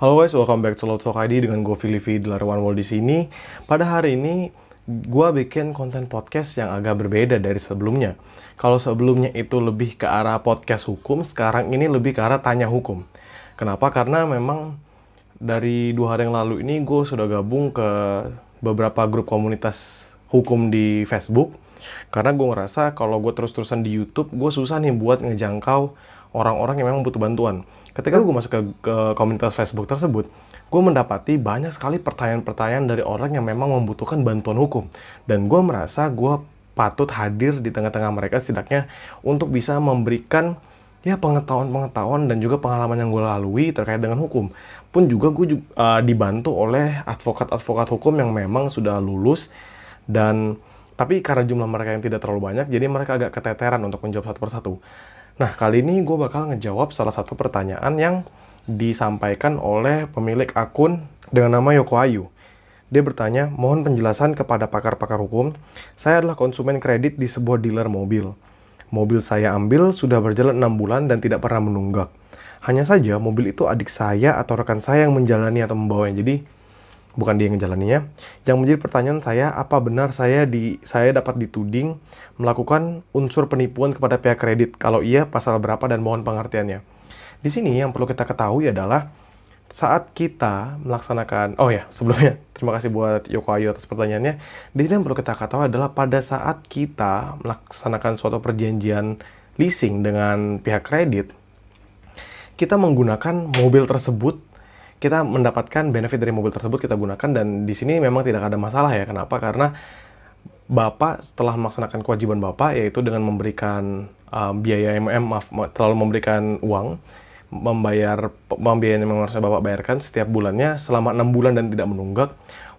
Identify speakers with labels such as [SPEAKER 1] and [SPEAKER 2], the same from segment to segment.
[SPEAKER 1] Halo guys, welcome back to Loud Talk ID dengan gue Filipi Dilarwan World di sini. Pada hari ini gue bikin konten podcast yang agak berbeda dari sebelumnya. Kalau sebelumnya itu lebih ke arah podcast hukum, sekarang ini lebih ke arah tanya hukum. Kenapa? Karena memang dari 2 hari yang lalu ini gue sudah gabung ke beberapa grup komunitas hukum di Facebook. Karena gue ngerasa kalau gue terus-terusan di YouTube, gue susah nih buat ngejangkau orang-orang yang memang butuh bantuan. Ketika gue masuk ke komunitas Facebook tersebut, gue mendapati banyak sekali pertanyaan-pertanyaan dari orang yang memang membutuhkan bantuan hukum. Dan gue merasa gue patut hadir di tengah-tengah mereka setidaknya untuk bisa memberikan pengetahuan-pengetahuan dan juga pengalaman yang gue lalui terkait dengan hukum. Pun juga gue dibantu oleh advokat-advokat hukum yang memang sudah lulus tapi karena jumlah mereka yang tidak terlalu banyak, jadi mereka agak keteteran untuk menjawab satu persatu. Nah, kali ini gue bakal ngejawab salah satu pertanyaan yang disampaikan oleh pemilik akun dengan nama Yoko Ayu. Dia bertanya, mohon penjelasan kepada pakar-pakar hukum. Saya adalah konsumen kredit di sebuah dealer mobil. Mobil saya ambil sudah berjalan 6 bulan dan tidak pernah menunggak. Hanya saja mobil itu adik saya atau rekan saya yang menjalani atau membawanya. Jadi, bukan dia yang menjalaninya. Yang menjadi pertanyaan saya, apa benar saya dapat dituding melakukan unsur penipuan kepada pihak kredit? Kalau iya, pasal berapa dan mohon pengertiannya. Di sini yang perlu kita ketahui adalah saat kita melaksanakan, sebelumnya terima kasih buat Yoko Ayu atas pertanyaannya. Di sini yang perlu kita ketahui adalah pada saat kita melaksanakan suatu perjanjian leasing dengan pihak kredit, kita menggunakan mobil tersebut, kita mendapatkan benefit dari mobil tersebut kita gunakan, dan di sini memang tidak ada masalah ya. Kenapa? Karena Bapak setelah melaksanakan kewajiban Bapak, yaitu dengan memberikan selalu memberikan uang, membayar pembiayaan yang harusnya Bapak bayarkan setiap bulannya selama 6 bulan dan tidak menunggak.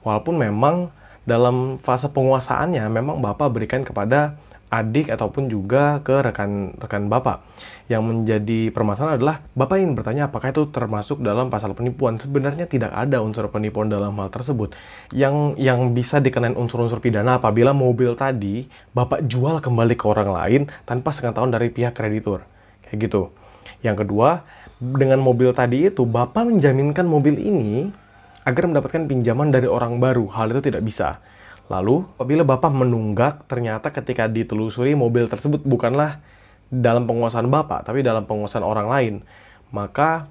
[SPEAKER 1] Walaupun memang dalam fase penguasaannya memang Bapak berikan kepada adik ataupun juga ke rekan Bapak. Yang menjadi permasalahan adalah Bapak ingin bertanya apakah itu termasuk dalam pasal penipuan. Sebenarnya tidak ada unsur penipuan dalam hal tersebut. Yang bisa dikenain unsur-unsur pidana apabila mobil tadi Bapak jual kembali ke orang lain tanpa sepengetahuan dari pihak kreditur. Kayak gitu. Yang kedua, dengan mobil tadi itu Bapak menjaminkan mobil ini agar mendapatkan pinjaman dari orang baru. Hal itu tidak bisa. Lalu, apabila Bapak menunggak, ternyata ketika ditelusuri mobil tersebut bukanlah dalam penguasaan Bapak, tapi dalam penguasaan orang lain. Maka,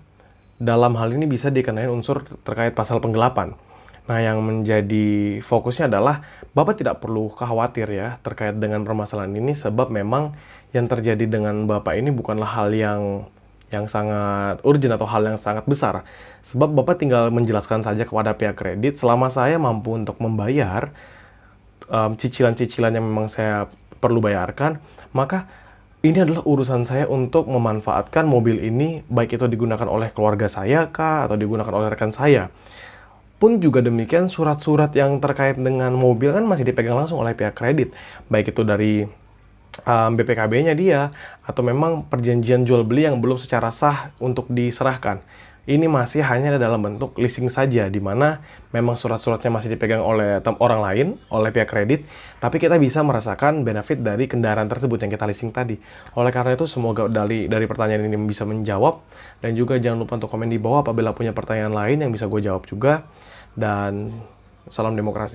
[SPEAKER 1] dalam hal ini bisa dikenain unsur terkait pasal penggelapan. Nah, yang menjadi fokusnya adalah Bapak tidak perlu khawatir ya terkait dengan permasalahan ini, sebab memang yang terjadi dengan Bapak ini bukanlah hal yang sangat urgent atau hal yang sangat besar. Sebab Bapak tinggal menjelaskan saja kepada pihak kredit, selama saya mampu untuk membayar cicilan-cicilan yang memang saya perlu bayarkan, maka ini adalah urusan saya untuk memanfaatkan mobil ini, baik itu digunakan oleh keluarga saya kah, atau digunakan oleh rekan saya. Pun juga demikian, surat-surat yang terkait dengan mobil kan masih dipegang langsung oleh pihak kredit, baik itu dari BPKB-nya dia, atau memang perjanjian jual beli yang belum secara sah untuk diserahkan. Ini masih hanya dalam bentuk leasing saja, di mana memang surat-suratnya masih dipegang oleh orang lain, oleh pihak kredit, tapi kita bisa merasakan benefit dari kendaraan tersebut yang kita leasing tadi. Oleh karena itu, semoga dari pertanyaan ini bisa menjawab, dan juga jangan lupa untuk komen di bawah apabila punya pertanyaan lain yang bisa gue jawab juga, dan salam demokrasi.